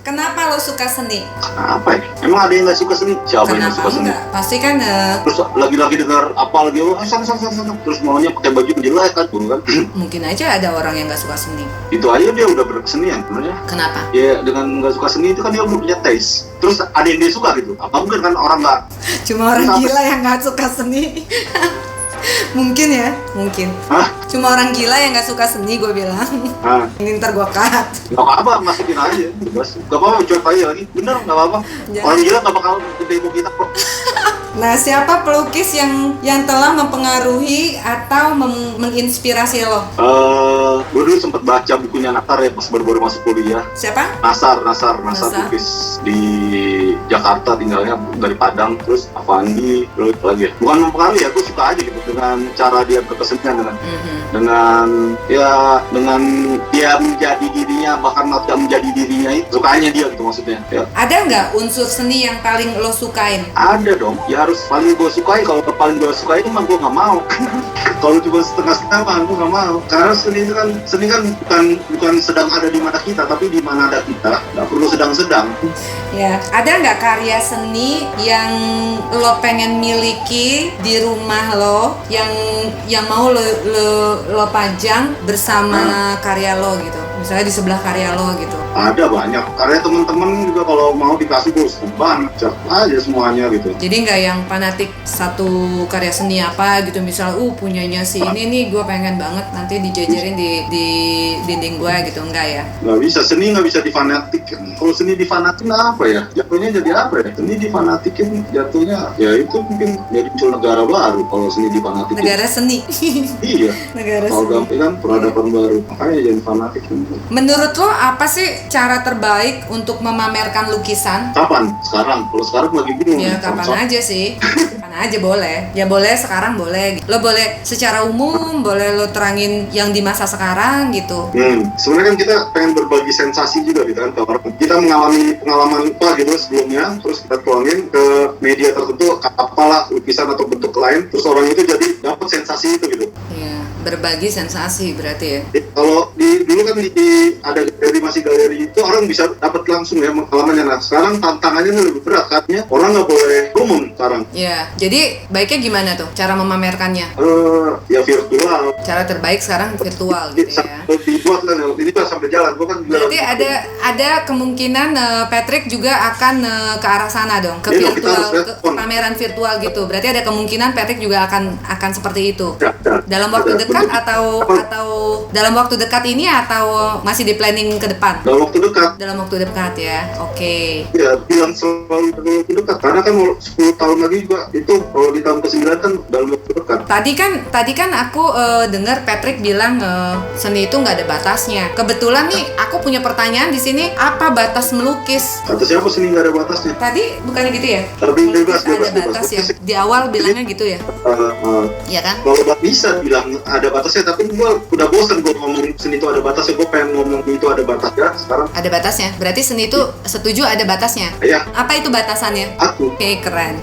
Kenapa lo suka seni? Apa ya? Emang ada yang nggak suka seni? Siapa yang nggak Kenapa suka seni? enggak? Pasti kan Terus lagi-lagi dengar apa lagi, sana. Terus maunya pakai baju jelek kan, kan? mungkin aja ada orang yang nggak suka seni. Itu aja dia udah berkesenian sebenarnya. Kenapa? Ya dengan nggak suka seni itu kan dia udah punya taste. Terus ada yang dia suka gitu. Apa mungkin kan orang nggak? Cuma orang Kenapa? gila yang nggak suka seni. Mungkin ya, mungkin. Hah? Cuma orang gila yang nggak suka seni, gue bilang. Nah, Ini ntar gue cut. nggak apa-apa, masukin aja. Bebas. Nggak apa-apa, cuek aja lagi. Bener, nggak apa-apa. Jangan. Orang gila nggak bakal gede kita kok. Nah, siapa pelukis yang telah mempengaruhi atau menginspirasi lo? Gue dulu sempet baca bukunya Nasar ya pas baru-baru masuk kuliah. Siapa? Nasar Nasar. lukis di Jakarta, tinggalnya dari Padang. Terus Avandi, terus lagi ya. Bukan mempengaruhi ya, gue suka aja gitu dengan cara dia berkesenian dengan dia menjadi dirinya, bahkan tidak menjadi dirinya, itu sukanya dia gitu maksudnya ya. Ada nggak unsur seni yang paling lo sukain? Ada dong, ya harus paling gue sukai. Kalau paling gue sukai mah gue nggak mau. Kalau cuma setengah-setengah mah gue nggak mau. Karena seni kan bukan sedang ada di mana kita, tapi di mana ada kita. Nggak perlu sedang-sedang. Ya, ada nggak karya seni yang lo pengen miliki di rumah lo, yang mau lo pajang bersama karya lo gitu? Misalnya di sebelah karya lo gitu. Ada banyak. Karya teman-teman juga kalau mau dikasih gue banyak, cek aja semuanya gitu. Jadi nggak yang fanatik satu karya seni apa gitu, misal punyanya si ini nih gue pengen banget nanti dijajarin di dinding gue gitu, enggak ya? Nggak bisa, seni nggak bisa difanatikin. Kalau seni difanatikin apa ya? Jatuhnya jadi apa ya? Seni difanatikin jatuhnya ya itu mungkin jadi muncul negara baru kalau seni difanatikin. Negara seni. Iya. Negara Kalau seni. gampang kan peradaban baru. Makanya jadi fanatik. Menurut lo apa sih cara terbaik untuk memamerkan lukisan? Kapan? Sekarang. Kalau sekarang lagi bingung. Ya kapan aja sih, kapan aja boleh. Ya boleh sekarang boleh. Lo boleh secara umum, boleh lo terangin yang di masa sekarang gitu. Sebenarnya kan kita pengen berbagi sensasi juga gitu kan ke orang. Kita mengalami pengalaman apa gitu sebelumnya, terus kita tuangin ke media tertentu, apalah lukisan atau bentuk lain, terus orang itu jadi dapat sensasi itu gitu. Ya, berbagi sensasi berarti ya. Kalau dulu kan ada galeri itu orang bisa dapat langsung ya pengalamannya. Nah sekarang tantangannya lebih berat, katanya orang nggak boleh umum sekarang. Ya, jadi baiknya gimana tuh cara memamerkannya? Ya virtual. Cara terbaik sekarang virtual gitu ya. Dibuat kan, ini kan sampai jalan. Gua kan Berarti ada kemungkinan Patrick juga akan ke arah sana dong, ke Iya, virtual, kita harus ke pameran virtual gitu. Berarti ada kemungkinan Patrick juga akan seperti itu. Dalam waktu dekat atau dalam waktu dekat ini atau masih di planning ke depan? dalam waktu dekat. Dalam waktu dekat ya. Oke. Ya, bilang selalu dalam waktu dekat. Karena kan 10 tahun lagi juga itu kalau di tahun ke-9 kan dalam waktu dekat. Tadi kan aku dengar Patrick bilang seni itu nggak ada batasnya. Kebetulan nih aku punya pertanyaan di sini, apa batas melukis? Kata siapa seni nggak ada batasnya? Tadi bukannya gitu ya? Tapi bebas. Ada batas ya. Di awal bilangnya gitu ya. Iya kan? Kalau bisa bilang ada batasnya, tapi gue udah bosan gue ngomong seni itu ada batasnya. Gue pengen ngomong itu ada batasnya sekarang. Ada batasnya. Berarti seni itu setuju ada batasnya. Ya, Apa itu batasannya? aku. Oke, keren.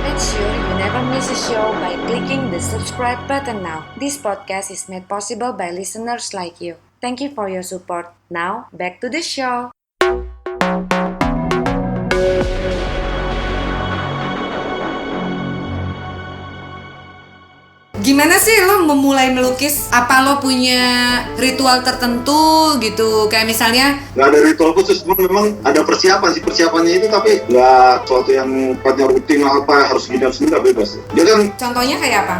Make sure you never miss a show by clicking the subscribe button now. This podcast is made possible by listeners like you. Thank you for your support. Now, back to the show. Gimana sih lo memulai melukis? Apa lo punya ritual tertentu gitu? Kayak misalnya Nggak ada ritual khusus, memang ada persiapan sih. Persiapannya itu tapi nggak sesuatu yang sifatnya rutin apa harus gini harus nggak bebas. Dia kan contohnya kayak apa?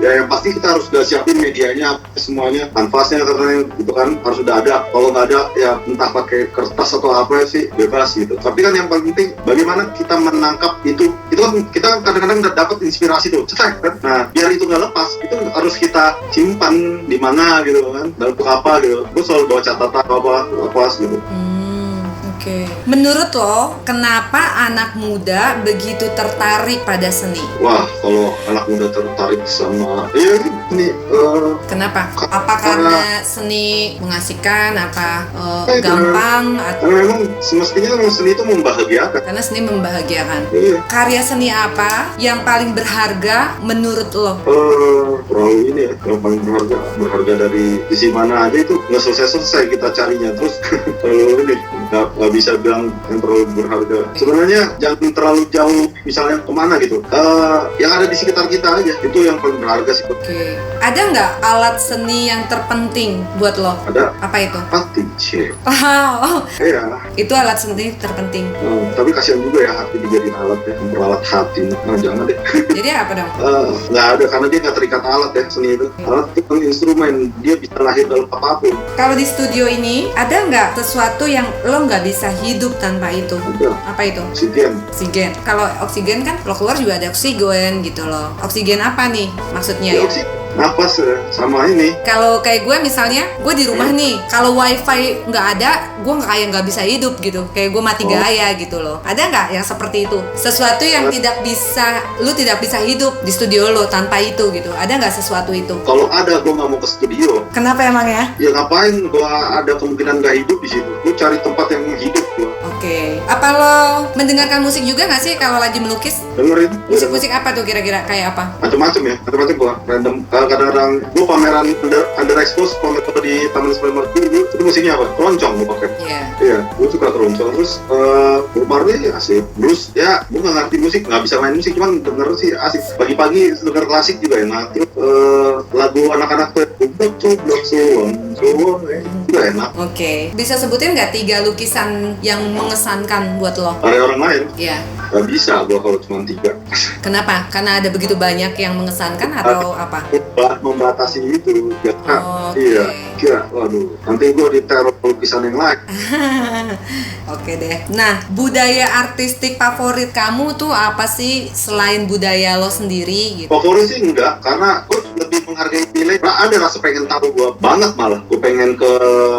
ya yang pasti kita harus udah siapin medianya semuanya, kanvasnya karena itu kan harus udah ada. Kalau nggak ada ya entah pakai kertas atau apa sih bebas gitu. Tapi kan yang paling penting bagaimana kita menangkap itu kan kita kadang-kadang dapat inspirasi tuh, cetek kan. Nah biar itu nggak lepas, itu harus kita simpan di mana gitu kan, dalam buku apa gitu. Gue selalu bawa catatan apa gitu. Oke. Menurut lo, kenapa anak muda begitu tertarik pada seni? Wah, kalau anak muda tertarik sama ini Kenapa? Apa karena seni mengasihkan? Apa gampang? Atau karena memang semestinya seni itu membahagiakan. karena seni membahagiakan? Iya. Karya seni apa yang paling berharga menurut lo? Terlalu ini ya, yang paling berharga dari sisi mana aja itu nggak selesai kita carinya, terus terlalu ini nggak bisa bilang yang terlalu berharga. Sebenarnya jangan terlalu jauh, misalnya kemana gitu, yang ada di sekitar kita aja itu yang paling berharga sih. Oke. Ada nggak alat seni yang terpenting buat lo? Ada Apa itu? hati sih, Wow, iya. itu alat seni terpenting. Tapi kasihan juga ya hati dijadiin alat ya, memperalat hati. Nah, jangan deh. Jadi apa dong? Nggak ada, karena dia nggak terikat alat ya, seni itu. Alat itu kan instrumen, dia bisa lahir dalam apapun. Kalau di studio ini ada nggak sesuatu yang lo nggak bisa hidup tanpa itu? Ada Apa itu? oksigen. Oksigen. Kalau oksigen kan lo keluar juga ada oksigen gitu loh. Oksigen apa nih maksudnya Ya, ya? oksigen. Napas ya, sama ini. Kalau kayak gue misalnya, gue di rumah nih, kalau wifi nggak ada, gue nggak bisa hidup gitu. Kayak gue mati gaya gitu loh. Ada nggak yang seperti itu? Sesuatu yang lu tidak bisa hidup di studio lo tanpa itu gitu. Ada nggak sesuatu itu? Kalau ada, gue nggak mau ke studio. Kenapa emang ya? Ya ngapain gue ada kemungkinan nggak hidup di situ? Gue cari tempat yang hidup gue. Oke. Apa lo mendengarkan musik juga nggak sih kalau lagi melukis? Dengerin. Musik-musik apa tuh kira-kira? Kayak apa? Macam-macam ya, macam-macam gue random. Kadang-kadang gue pameran underexpose pamer di Taman Selimar itu musiknya apa? Keroncong gue pakai. Iya. Iya, gue suka keroncong. Terus Bob Marley asik. Blues ya, gue nggak ngerti musik, nggak bisa main musik, cuman denger sih asik. Pagi-pagi denger klasik juga enak. Terus lagu anak-anak tuh Blok Suwon juga enak. Oke. Bisa sebutin nggak 3 lukisan yang mengesankan buat lo? Ada orang lain Iya. nggak bisa gue kalau cuma 3. Kenapa? Karena ada begitu banyak yang mengesankan atau apa? Membatasi itu ya. Oke. Iya, kira waduh nanti gue diteror lukisan yang lain. Oke deh. Nah, budaya artistik favorit kamu tuh apa sih selain budaya lo sendiri gitu? Favorit sih enggak, karena gue lebih menghargai nilai. Ada rasa pengen tahu gue banget, malah gue pengen ke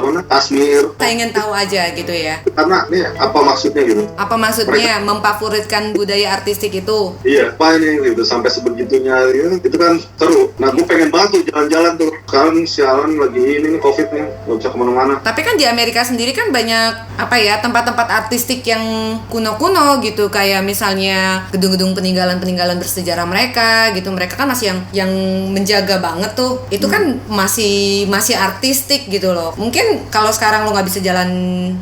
mana, Kashmir, Pengen tahu aja gitu ya. karena nih apa maksudnya gitu. Apa maksudnya memfavoritkan budaya artistik itu? Iya, apa ini gitu sampai sebegitunya ya, itu kan seru. Nah, gue pengen banget tuh jalan-jalan tuh. Sekarang sialan lagi ini nih Covid nih, nggak bisa kemana-mana. Tapi kan di Amerika sendiri kan banyak apa ya tempat-tempat artistik yang kuno-kuno gitu, kayak misalnya gedung-gedung peninggalan bersejarah mereka gitu. Mereka kan masih yang menjaga banget tuh. Itu kan masih artistik gitu loh. Mungkin kalau sekarang lo nggak bisa jalan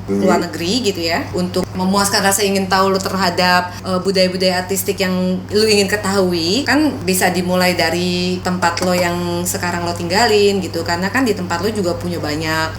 luar negeri gitu ya, untuk memuaskan rasa ingin tahu lo terhadap budaya-budaya artistik yang lo ingin ketahui, kan bisa dimulai dari tempat lo yang sekarang lo tinggalin gitu. Karena kan di tempat lo juga punya banyak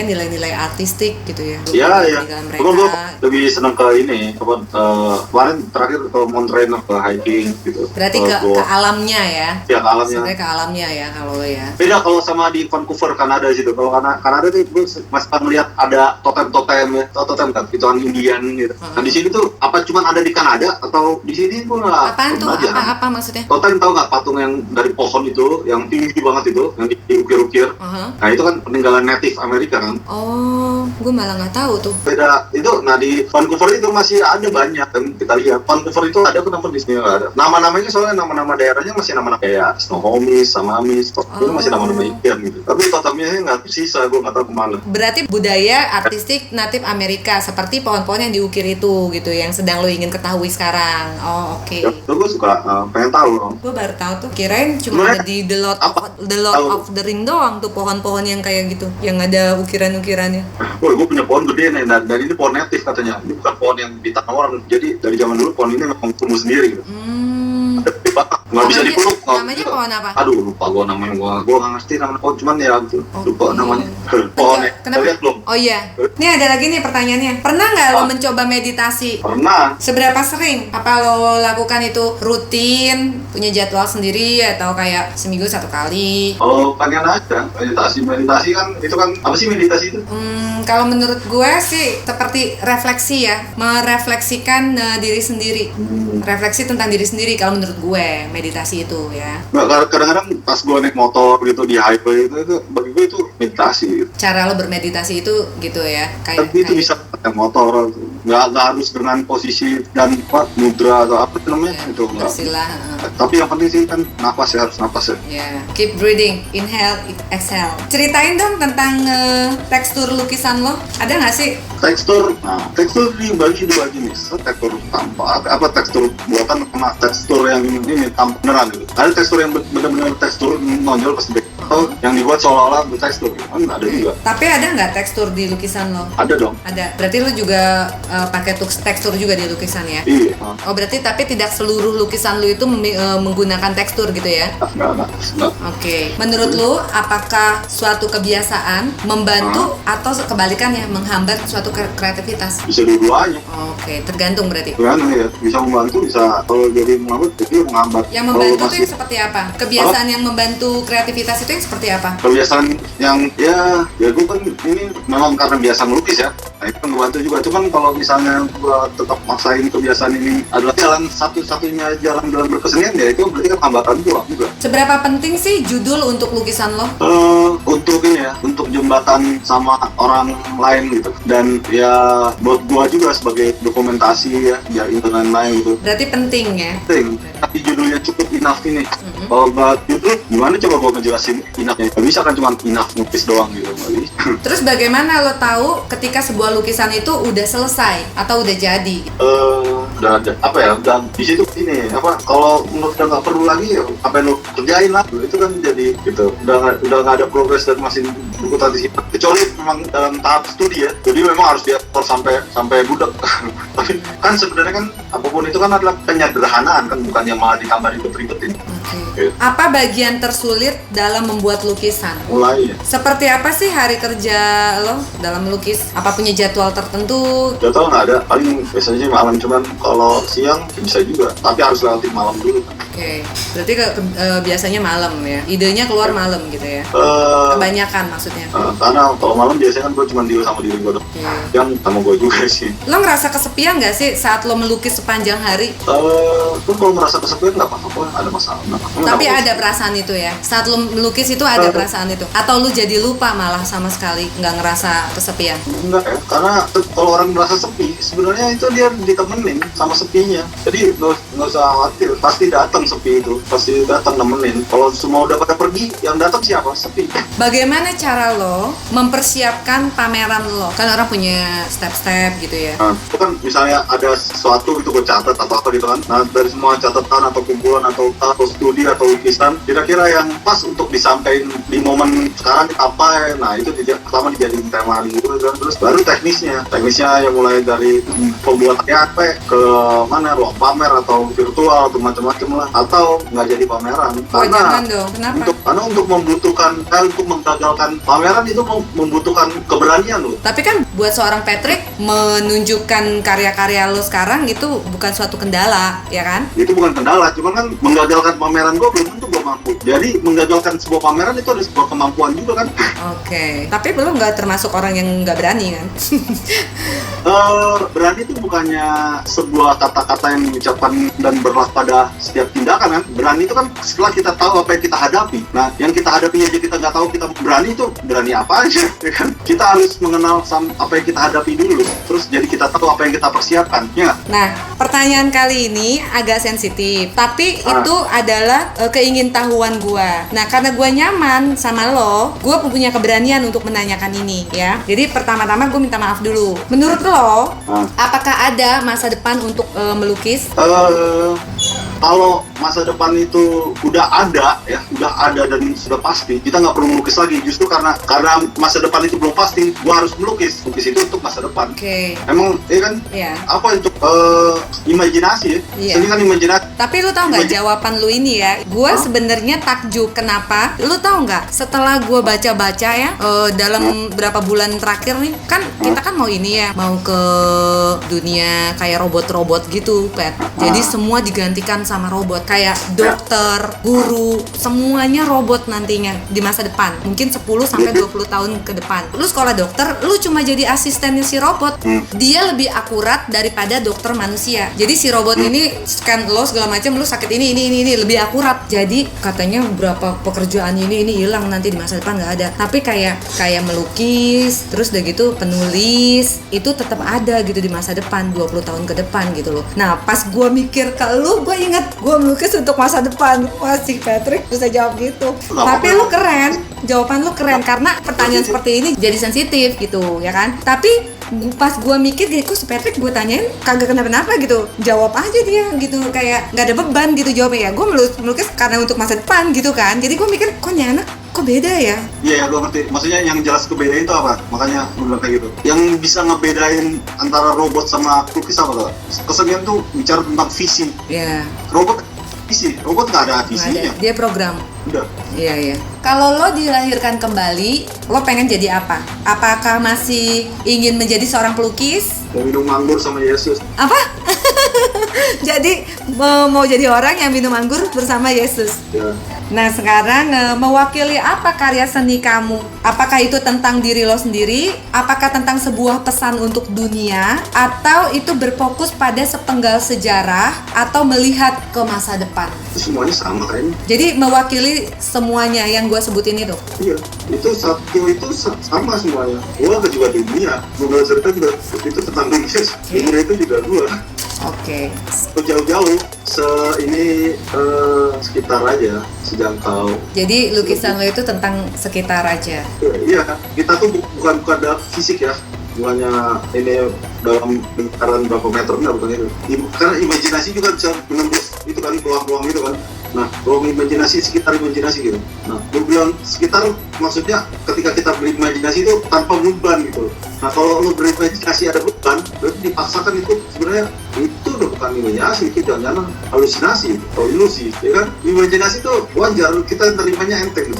nilai-nilai artistik gitu ya. Iya. Peninggalan Cuma gue mereka. lebih senang ke ini, kemarin terakhir ke Montreal ke hiking gitu. Berarti ke alamnya ya. Ya, ke alamnya. Sebenarnya ke alamnya ya kalau lo ya. Beda kalau sama di Vancouver, Kanada situ. Kalau Kanada tuh gue masih melihat ada totem-totem ya, totem kan, ituan Indian gitu. Nah di sini tuh apa cuman ada di Kanada atau di sini gue nggak. Apaan tuh? Apa maksudnya? Totem tahu nggak, patung yang dari pohon itu, yang tinggi banget itu, yang diukir-ukir. Nah itu kan peninggalan native Amerika kan. Oh, gue malah nggak tahu tuh. Beda itu. Nah di Vancouver itu masih ada banyak, dan kita lihat Vancouver itu ada, kenapa di sini nggak ada? Nama-namanya soalnya nama-nama daerahnya masih nama-nama kayak Snohomish, Samamis, itu masih nama-nama Indian gitu. Tapi totemnya nggak tersisa, gue nggak tahu kemana. Berarti budaya artistik natif Amerika seperti pohon-pohon yang diukir itu gitu, yang sedang lo ingin ketahui sekarang. Oh oke. Ya, gue suka pengen tahu. Gue baru tahu tuh, kirain cuma ada di The Lord of the Ring doang tuh pohon-pohon yang kayak gitu, yang ada ukiran-ukirannya. Woi, gue punya pohon gede nih, dan ini pohon native katanya. Ini bukan pohon yang ditanam orang. Jadi dari zaman dulu pohon ini memang tumbuh sendiri gitu. Gede banget, nggak bisa dipeluk. Namanya pohon apa? Aduh, lupa gue namanya. Gue nggak ngerti nama pohon, cuman ya gitu. Lupa namanya. Pohonnya. Kenapa? Lihat belum? Oh iya. Ini ada lagi nih pertanyaannya. Pernah nggak lo mencoba meditasi? Pernah. Seberapa sering? Apa lo lakukan itu rutin, punya jadwal sendiri, atau kayak seminggu 1 kali? Kalau pengen aja meditasi kan itu kan apa sih meditasi itu? Kalau menurut gue sih seperti refleksi ya, merefleksikan diri sendiri, refleksi tentang diri sendiri. Kalau menurut gue meditasi itu ya. Nggak, kadang-kadang pas gue naik motor gitu di highway itu bagi gue itu meditasi gitu. Cara lo bermeditasi itu gitu ya, Tapi itu bisa motor, nggak harus dengan posisi dan mudra atau apa namanya itu. Bersila. Tapi yang penting sih kan napas ya, harus napas ya. Keep breathing, inhale, exhale. Ceritain dong tentang tekstur lukisan lo. Ada nggak sih? Tekstur dibagi dua jenis. Tekstur tampak, tekstur buatan sama tekstur yang ini tampak beneran gitu. Ada tekstur yang benar-benar tekstur nonjol pas di atau yang dibuat seolah-olah bertekstur kan ada juga. Tapi ada nggak tekstur di lukisan lo? Ada dong. Ada. Berarti lo juga pakai tekstur juga di lukisan ya? Iya. Oh berarti tapi tidak seluruh lukisan lo itu menggunakan tekstur gitu ya? Enggak. Oke. Menurut lo apakah suatu kebiasaan membantu atau kebalikannya menghambat suatu kreativitas? Bisa dua-duanya. Oke, tergantung berarti. Tergantung ya. Bisa membantu, bisa kalau jadi menghambat jadi menghambat. Yang membantu itu yang seperti apa? Kebiasaan yang membantu kreativitas itu yang seperti apa? Kebiasaan yang ya gue kan ini memang karena biasa melukis ya. Nah itu ngebantu juga. Cuman kalau misalnya gue tetap maksain kebiasaan ini adalah jalan satu-satunya jalan dalam berkesenian ya itu berarti kan hambatan juga. Seberapa penting sih judul untuk lukisan lo? Untuk ini ya, untuk jembatan sama orang lain gitu. Dan ya buat gue juga sebagai dokumentasi ya internet lain gitu. Berarti penting ya? Penting. Tapi judulnya cukup enough ini. Kalau nggak judul, gimana coba gue ngejelasin enoughnya? Gak bisa kan cuma enough lukis doang gitu. Terus bagaimana lo tahu ketika sebuah lukisan itu udah selesai atau udah jadi? Udah ada apa ya? Dan di situ ini apa? Kalau menurut udah nggak perlu lagi ya apa yang lo kerjain lah. Itu kan jadi gitu. Udah nggak ada progres dan masih berkutat di situ. Kecuali memang dalam tahap studi ya. Jadi memang harus diatur sampai budak. Tapi kan sebenarnya kan apapun itu kan adalah penyederhanaan kan, bukan yang malah digambar ribet-ribetin. Okay. Apa bagian tersulit dalam membuat lukisan? Mulai ya. Seperti apa sih hari kerja lo dalam melukis? Apa punya jadwal tertentu? Jadwal nggak ada, paling biasanya malam, cuman kalau siang bisa juga, tapi harus lewatin malam dulu. Oke, berarti biasanya malam ya? Idenya keluar malam gitu ya? Kebanyakan maksudnya? Karena kalau malam biasanya kan gue cuma deal sama diri gue dong. Yang sama gue juga sih. Lo ngerasa kesepian nggak sih saat lo melukis sepanjang hari? Tuh kalau merasa kesepian nggak apa-apa, ada masalah. Tapi ada perasaan itu ya? Saat lo melukis itu ada perasaan itu? Atau lo jadi lupa malah sama sekali nggak ngerasa kesepian? Enggak ya, karena kalau orang merasa sepi, sebenarnya itu dia ditemenin sama sepinya. Jadi nggak usah khawatir, pasti datang sepi itu, pasti datang nemenin. Kalau semua udah pada pergi, yang datang siapa? Sepi. Bagaimana cara lo mempersiapkan pameran lo? Kan orang punya step-step gitu ya? Itu kan misalnya ada sesuatu itu gue catat atau apa gitu kan. Nah dari semua catatan atau kumpulan atau studi atau lukisan, kira-kira yang pas untuk disampaikan di momen sekarang apa? Nah itu pertama dijadiin tema gitu kan. Terus baru teknisnya yang mulai dari pembuatannya apa ke mana, ruang pamer atau virtual atau macam-macam lah, atau nggak jadi pameran. Jangan dong. Kenapa? Karena untuk untuk menggagalkan pameran itu membutuhkan keberanian loh. Tapi kan buat seorang Patrick menunjukkan karya-karya lo sekarang itu bukan suatu kendala, ya kan? Itu bukan kendala, cuman kan menggagalkan pameran gue belum tentu gue mampu. Jadi menggagalkan sebuah pameran itu ada sebuah kemampuan juga kan? Oke. Tapi belum nggak termasuk orang yang nggak berani kan? Berani itu bukannya sebuah kata-kata yang diucapkan dan berlaku pada setiap tindakan kan? Berani itu kan setelah kita tahu apa yang kita hadapi. Nah, yang kita hadapi aja kita nggak tahu kita berani, itu berani apa aja, ya kan? Kita harus mengenal apa yang kita hadapi dulu, terus jadi kita tahu apa yang kita persiapkan, ya nggak? Nah, pertanyaan kali ini agak sensitif, tapi itu adalah keingintahuan gua. Nah, karena gua nyaman sama lo, gua punya keberanian untuk menanyakan ini, ya. Jadi pertama-tama gua minta maaf dulu. Menurut lo, apakah ada masa depan untuk melukis? Kalau masa depan itu udah ada dan sudah pasti, kita nggak perlu melukis lagi. Justru karena masa depan itu belum pasti, gua harus melukis itu untuk masa depan. Oke. Emang kan? Iya. Apa untuk imajinasi ya? Iya. Seni kan imajinasi. Tapi lu tahu nggak jawaban lu ini ya? Gua sebenarnya takjub. Kenapa? Lu tahu nggak? Setelah gua baca-baca ya, dalam berapa bulan terakhir nih, kan kita kan mau ini ya, mau ke dunia kayak robot-robot gitu, Pat. Jadi semua digantikan sama robot. kayak dokter, guru, semuanya robot nantinya di masa depan. Mungkin 10 sampai 20 tahun ke depan. Lu sekolah dokter, lu cuma jadi asistennya si robot. Dia lebih akurat daripada dokter manusia. Jadi si robot ini scan lo segala macam, lu sakit ini lebih akurat. Jadi katanya berapa pekerjaan ini hilang nanti di masa depan nggak ada. Tapi kayak melukis, terus udah gitu penulis, itu tetap ada gitu di masa depan, 20 tahun ke depan gitu loh. Nah pas gue mikir ke lu, gue ingat gue melukis untuk masa depan. Wah si Patrick bisa jawab gitu. Tapi lu keren, jawaban lu keren karena pertanyaan seperti ini jadi sensitif gitu ya kan. Tapi pas gue mikir kok si Patrick gue tanyain kagak kenapa-napa gitu, jawab aja dia gitu, kayak nggak ada beban gitu jawabnya ya. Gue melukis karena untuk masa depan gitu kan. Jadi gue mikir kok nih anak kok beda ya? Iya, gue ngerti. Maksudnya yang jelas kebedain itu apa? Makanya gue bilang kayak gitu. Yang bisa ngebedain antara robot sama pelukis apa tuh? Kesenian tuh bicara tentang visi. Iya. Robot visi, robot nggak ada visinya. Dia program. Udah. Iya. Kalau lo dilahirkan kembali, lo pengen jadi apa? Apakah masih ingin menjadi seorang pelukis? Mau minum anggur sama Yesus. Apa? Jadi mau jadi orang yang minum anggur bersama Yesus. Ya. Nah sekarang mewakili apa karya seni kamu? Apakah itu tentang diri lo sendiri? Apakah tentang sebuah pesan untuk dunia? Atau itu berfokus pada sepenggal sejarah? Atau melihat ke masa depan? Itu semuanya sama kayaknya. Jadi mewakili semuanya yang gue sebutin itu? Iya, itu sama semuanya. Gue juga dunia. Gue cerita juga itu tentang dunia. Dunia itu juga gue. Oke. Jauh-jauh sekitar aja, sejangkau. Jadi lukisan lo itu tentang sekitar aja. Iya, kita tuh bukan ada fisik ya, bukannya ini dalam lingkaran berapa meter, enggak, bukan itu. Karena imajinasi juga bisa menembus itu kali ruang-ruang itu kan. Nah, ruang imajinasi, sekitar imajinasi gitu. Nah, gue bilang sekitar maksudnya ketika kita berimajinasi itu tanpa beban gitu. Nah, kalau lo berimajinasi ada beban, berarti dipaksakan itu sebenarnya itu udah bukan imajinasi, itu jangan-jangan halusinasi atau ilusi, ya kan? Imajinasi itu wajar, kita terimanya enteng,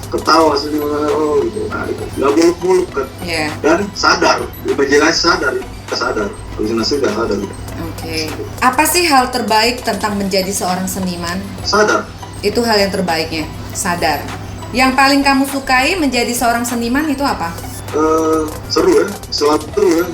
ketawa oh gitu, nah itu nggak muluk-muluk kan? Yeah. Dan sadar, imajinasi sadar, kita sadar, halusinasi nggak sadar. Oke. Apa sih hal terbaik tentang menjadi seorang seniman? Sadar. Itu hal yang terbaiknya, sadar. Yang paling kamu sukai menjadi seorang seniman itu apa? Seru ya, selalu seru ya.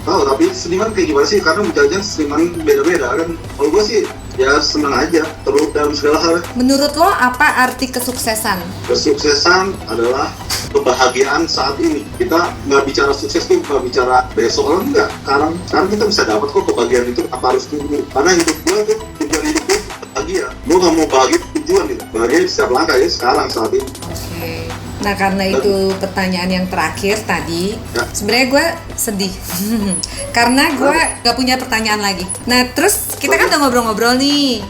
Tahu, tapi seniman kayak gimana sih? Karena menjajah seniman beda-beda kan. Kalau gue sih ya senang aja, terus dalam segala hal. Menurut lo apa arti kesuksesan? Kesuksesan adalah kebahagiaan saat ini. Kita nggak bicara sukses tuh, nggak bicara besok, enggak. Sekarang kita bisa dapat kok kebahagiaan itu, apa harus tunggu? Karena hidup gue tuh, tujuan hidup gue bahagia. Gue nggak mau bahagia tujuan gitu. Bahagia di setiap langkah ya, sekarang saat ini. Oke. Nah karena itu pertanyaan yang terakhir tadi, sebenarnya gue sedih karena gue gak punya pertanyaan lagi. Nah terus kita kan udah ngobrol-ngobrol nih.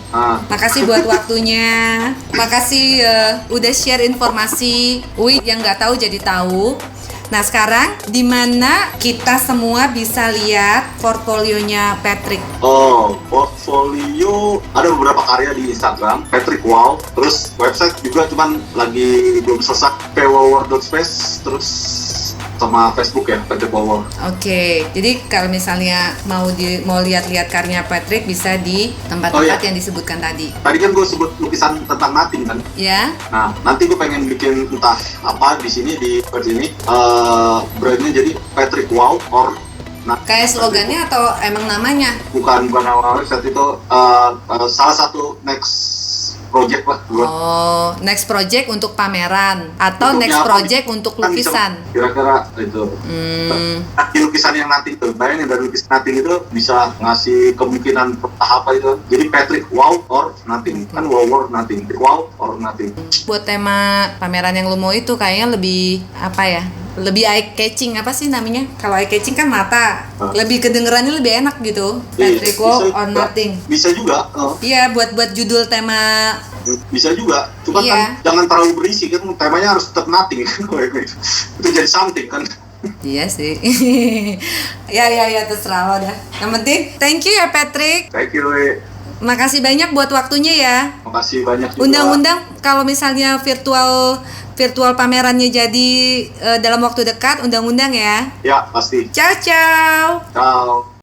Makasih buat waktunya, makasih udah share informasi. Yang nggak tahu jadi tahu. Nah sekarang di mana kita semua bisa lihat portfolionya Patrick? Oh, portfolio ada beberapa karya di Instagram, Patrick Wow. Terus website juga cuman lagi belum selesai, pwower.space. Terus sama Facebook ya, Patrick Wow. Oke, jadi kalau misalnya mau lihat-lihat karya Patrick bisa di tempat-tempat yang disebutkan tadi. Tadi kan gue sebut lukisan tentang nothing kan? Ya. Nah, nanti gue pengen bikin entah apa di sini di sini brandnya jadi Patrick Wow or kayak slogannya atau emang namanya? Bukan nama website itu salah satu next project lah. Oh, next project untuk pameran atau next project untuk lukisan? Kira-kira itu. Lukisan yang nanti itu, bayangin dari lukisan nanti itu bisa ngasih kemungkinan apa itu. Jadi Patrick Wow or nothing, kan wow or nothing, wow or nothing. Buat tema pameran yang lu mau itu kayaknya lebih apa ya? Lebih eye catching, apa sih namanya? Kalau eye catching kan mata, lebih kedengerannya lebih enak gitu. Patrick Wow or nothing. Bisa juga. Iya, buat judul tema. Bisa juga, cuma kan jangan terlalu berisi kan, temanya harus tetap nothing kan. Itu jadi something kan. Iya sih. ya terserah lo dah. Yang penting thank you ya Patrick. Thank you. Makasih banyak buat waktunya ya. Makasih banyak juga. Undang-undang kalau misalnya virtual pamerannya jadi dalam waktu dekat, undang-undang ya. Ya, pasti. Ciao. Ciao.